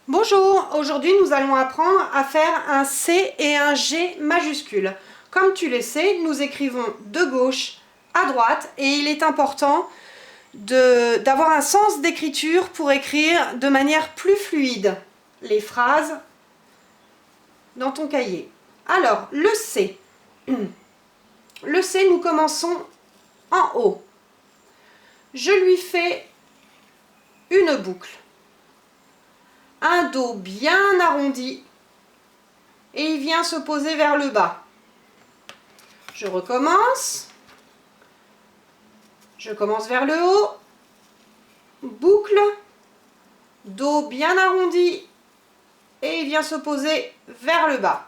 Bonjour, aujourd'hui nous allons apprendre à faire un C et un G majuscules. Comme tu le sais, nous écrivons de gauche à droite et il est important d'avoir un sens d'écriture pour écrire de manière plus fluide les phrases dans ton cahier. Alors, le C. Le C, nous commençons en haut. Je lui fais une boucle. Un dos bien arrondi et il vient se poser vers le bas. Je recommence. Je commence vers le haut. Boucle. Dos bien arrondi et il vient se poser vers le bas.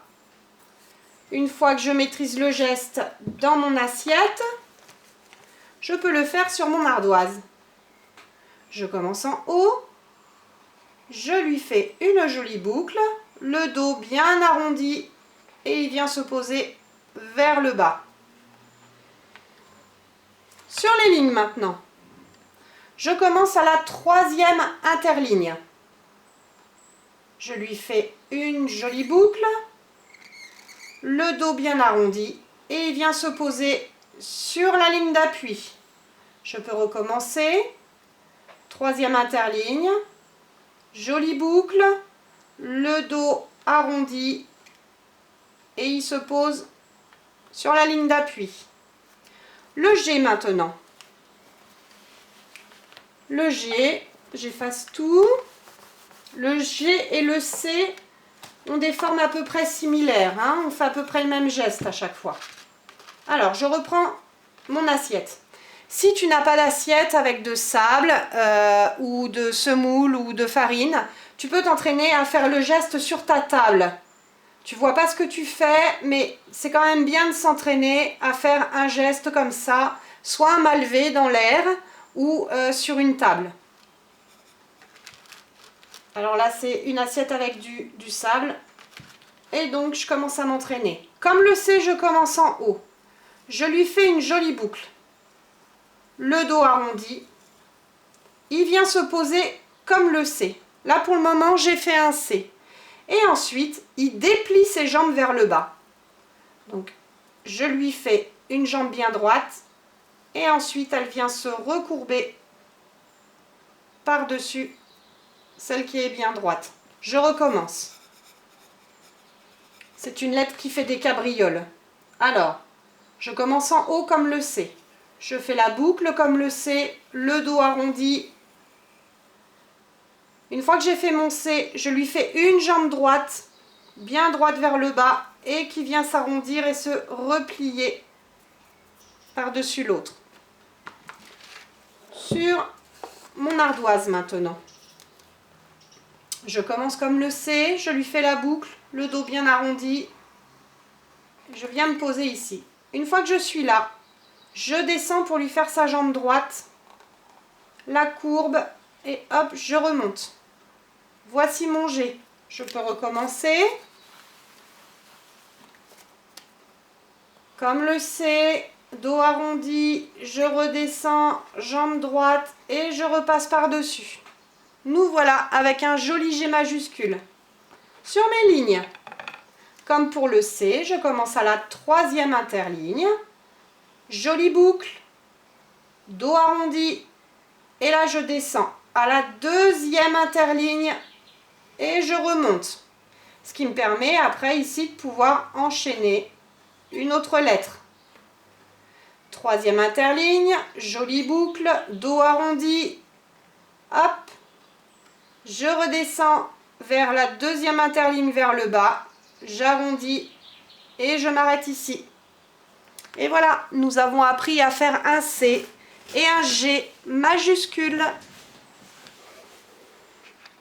Une fois que je maîtrise le geste dans mon assiette, je peux le faire sur mon ardoise. Je commence en haut. Je lui fais une jolie boucle, le dos bien arrondi et il vient se poser vers le bas. Sur les lignes maintenant, je commence à la troisième interligne. Je lui fais une jolie boucle, le dos bien arrondi et il vient se poser sur la ligne d'appui. Je peux recommencer, troisième interligne. Jolie boucle, le dos arrondi et il se pose sur la ligne d'appui. Le G maintenant. Le G, j'efface tout. Le G et le C ont des formes à peu près similaires. On fait à peu près le même geste à chaque fois. Alors, je reprends mon assiette. Si tu n'as pas d'assiette avec de sable ou de semoule ou de farine, tu peux t'entraîner à faire le geste sur ta table. Tu vois pas ce que tu fais, mais c'est quand même bien de s'entraîner à faire un geste comme ça, soit un mal levé dans l'air ou sur une table. Alors là, c'est une assiette avec du sable. Et donc, je commence à m'entraîner. Comme le C, je commence en haut. Je lui fais une jolie boucle. Le dos arrondi, il vient se poser comme le C. Là pour le moment j'ai fait un C. Et ensuite il déplie ses jambes vers le bas. Donc je lui fais une jambe bien droite et ensuite elle vient se recourber par-dessus celle qui est bien droite. Je recommence. C'est une lettre qui fait des cabrioles. Alors, je commence en haut comme le C. Je fais la boucle comme le C, le dos arrondi. Une fois que j'ai fait mon C, je lui fais une jambe droite, bien droite vers le bas, et qui vient s'arrondir et se replier par-dessus l'autre. Sur mon ardoise maintenant. Je commence comme le C, je lui fais la boucle, le dos bien arrondi. Je viens me poser ici. Une fois que je suis là, je descends pour lui faire sa jambe droite, la courbe et hop, je remonte. Voici mon G. Je peux recommencer. Comme le C, dos arrondi, je redescends, jambe droite et je repasse par-dessus. Nous voilà avec un joli G majuscule. Sur mes lignes, comme pour le C, je commence à la troisième interligne. Jolie boucle, dos arrondi, et là je descends à la deuxième interligne et je remonte. Ce qui me permet après ici de pouvoir enchaîner une autre lettre. Troisième interligne, jolie boucle, dos arrondi, hop, je redescends vers la deuxième interligne vers le bas, j'arrondis et je m'arrête ici. Et voilà, nous avons appris à faire un C et un G majuscule.